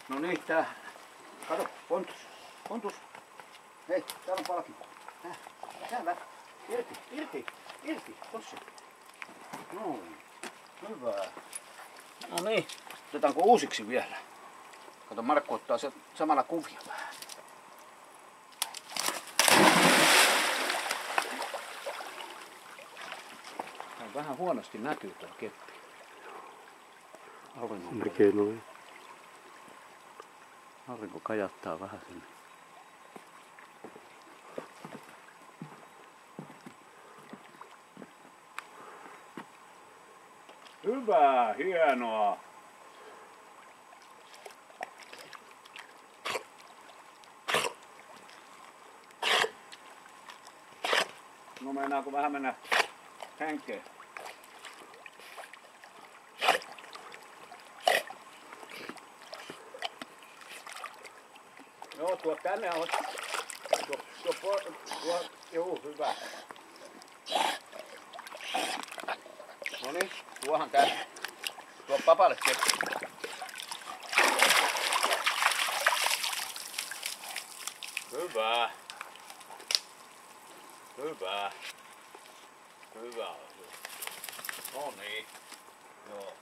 No niin, tää. Kato, Pontus. Pontus. Hei, täällä on palki. Täällä. Irti. Tossa. No, hyvä. No niin, otetaanko uusiksi vielä? Kato, Markku ottaa se samalla kuvia vähän. Tää vähän huonosti näkyy tuo keppi. Aurinko kajattaa vähän sinne. Hyvä, hienoa. No meinaako vähän mennä henkeen? Joo, tuo tänne on. Joo, hyvä. Noniin, tuohan tänne. Tuo papalle keppi. Hyvä. Hyvä. No niin. Joo.